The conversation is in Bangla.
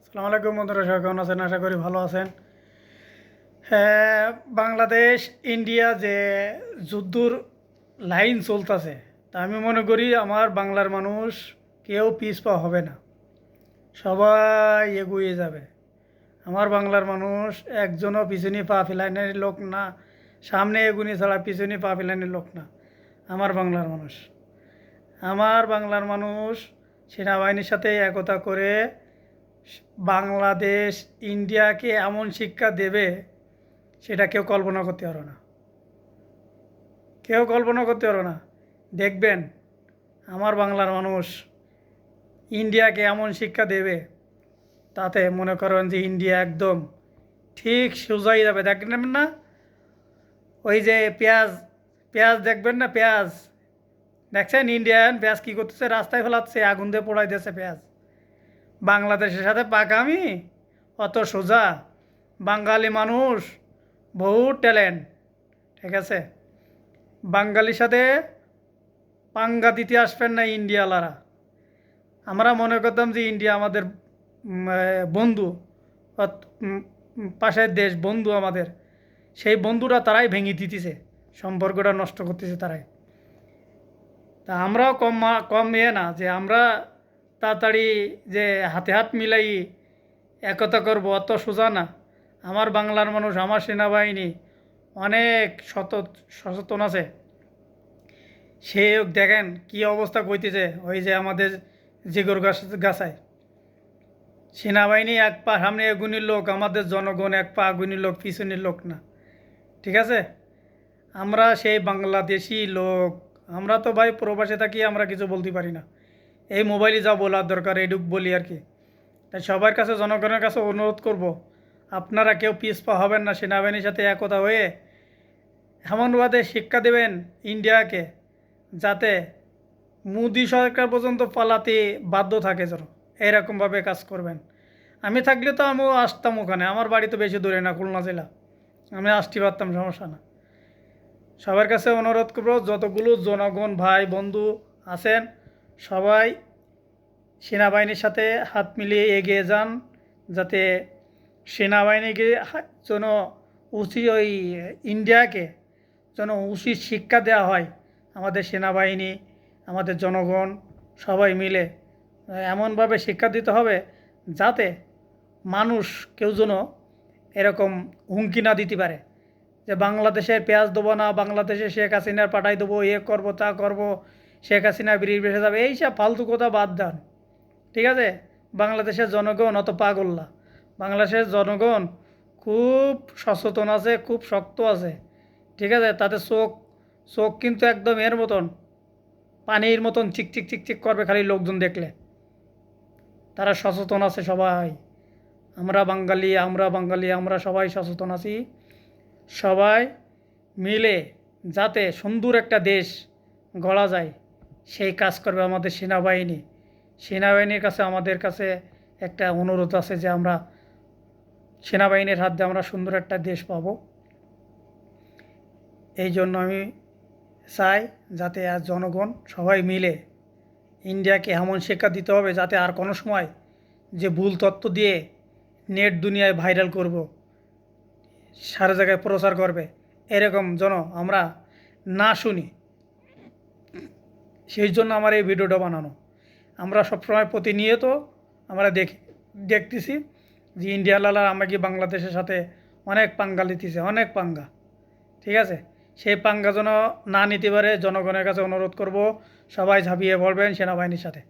আসসালামু আলাইকুম বন্ধুরা, সবাই কেমন আছেন? আশা করি ভালো আছেন। হ্যাঁ, বাংলাদেশ ইন্ডিয়া যে যুদ্ধর লাইন চলতেছে, তা আমি মনে করি আমার বাংলার মানুষ কেউ পিছপা হবে না, সবাই এগিয়ে যাবে। আমার বাংলার মানুষ একজনও পিছনে পা ফেলানোর লোক না, সামনে এগুনি ছাড়া পিছনে পা ফেলানোর লোক না। আমার বাংলার মানুষ, আমার বাংলার মানুষ সেনাবাহিনীর সাথে একতা করে বাংলাদেশ ইন্ডিয়াকে এমন শিক্ষা দেবে, সেটা কেউ কল্পনা করতে পারো না, কেউ কল্পনা করতে পারো না। দেখবেন আমার বাংলার মানুষ ইন্ডিয়াকে এমন শিক্ষা দেবে, তাতে মনে করেন যে ইন্ডিয়া একদম ঠিক সোজাই যাবে। দেখবেন না ওই যে পেঁয়াজ, পেঁয়াজ দেখবেন না, পেঁয়াজ দেখছেন ইন্ডিয়ান পেঁয়াজ কী করতেছে? রাস্তায় ফেলাচ্ছে, আগুন দিয়ে পোড়াই দিয়েছে পেঁয়াজ। বাংলাদেশের সাথে পাকামি অত সোজা? বাঙালি মানুষ বহু ট্যালেন্ট, ঠিক আছে? বাঙালির সাথে পাঙ্গা দিতে আসবেন না ইন্ডিয়ালারা। আমরা মনে করতাম যে ইন্ডিয়া আমাদের বন্ধু, পাশের দেশ বন্ধু আমাদের, সেই বন্ধুরা তারাই ভেঙে দিতেছে, সম্পর্কটা নষ্ট করতেছে তারাই। তা আমরাও কম না যে আমরা তাড়াতাড়ি যে হাতে হাত মিলাই একতা করব, অত সোজা না। আমার বাংলার মানুষ, আমার সেনাবাহিনী অনেক সচেতন আছে। সে দেখেন কি অবস্থা কইতেছে, ওই যে আমাদের জিগর গাছায় সেনাবাহিনী এক পা সামনে এগুনির লোক, আমাদের জনগণ এক পা এগুনির লোক, পিছনের লোক না, ঠিক আছে? আমরা সেই বাংলাদেশি লোক, আমরা তো ভাই প্রবাসে থাকি, আমরা কিছু বলতে পারি না। এই মোবাইলে যা বলার দরকার এইটুক বলি আর কি। তাই সবার কাছে, জনগণের কাছে অনুরোধ করব, আপনারা কেউ পিছপা হবেন না। সেনাবাহিনীর সাথে একতা হয়ে এমনভাবে শিক্ষা দেবেন ইন্ডিয়াকে, যাতে মোদি সরকার পর্যন্ত পালাতে বাধ্য থাকে, যেন এরকমভাবে কাজ করবেন। আমি থাকলে তো আমিও আসতাম ওখানে, আমার বাড়ি তো বেশি দূরে না, খুলনা জেলা, আমি আসতে পারতাম, সমস্যা না। সবার কাছে অনুরোধ করব, যতগুলো জনগণ ভাই বন্ধু আছেন সবাই সেনাবাহিনীর সাথে হাত মিলিয়ে এগিয়ে যান, যাতে সেনাবাহিনীকে যেন উচিত, ওই ইন্ডিয়াকে যেন উচিত শিক্ষা দেওয়া হয়। আমাদের সেনাবাহিনী, আমাদের জনগণ সবাই মিলে এমনভাবে শিক্ষা দিতে হবে, যাতে মানুষ কেউ যেন এরকম হুমকি না দিতে পারে যে বাংলাদেশের পেঁয়াজ দেবো না, বাংলাদেশে শেখ হাসিনার পাঠাই দেবো, এ করবো তা করবো, শেখ হাসিনা ব্রিজ ভেসে যাবে, এইসব ফালতু কথা বাদ দেন, ঠিক আছে? বাংলাদেশের জনগণ অত পাগল না। বাংলাদেশের জনগণ খুব সচেতন আছে, খুব শক্ত আছে, ঠিক আছে? তাতে চোখ চোখ কিন্তু একদম এর মতন, পানির মতন চিকচিক চিকচিক করবে খালি লোকজন দেখলে। তারা সচেতন আছে সবাই। আমরা বাঙালি, আমরা সবাই সচেতন আছি। সবাই মিলে যাতে সুন্দর একটা দেশ গড়া যায়, সেই কাজ করবে আমাদের সেনাবাহিনী। সেনাবাহিনীর কাছে আমাদের কাছে একটা অনুরোধ আছে যে আমরা সেনাবাহিনীর হাত দিয়ে আমরা সুন্দর একটা দেশ পাব। এই জন্য আমি চাই যাতে আর জনগণ সবাই মিলে ইন্ডিয়াকে এমন শিক্ষা দিতে হবে, যাতে আর কোনো সময় যে ভুল তথ্য দিয়ে নেট দুনিয়ায় ভাইরাল করব, সারা জায়গায় প্রচার করবে, এরকম যেন আমরা না শুনি। সেই জন্য আমার এই ভিডিওটা বানানো। আমরা সবসময় প্রতিনিয়ত আমরা দেখতেছি যে ইন্ডিয়া লালা আমাকে বাংলাদেশের সাথে অনেক পাঙ্গা লিতেছে, অনেক পাঙ্গা, ঠিক আছে? সেই পাঙ্গা যেন না নিতে পারে, জনগণের কাছে অনুরোধ করব, সবাই ঝাঁপিয়ে পড়বেন সেনাবাহিনীর সাথে।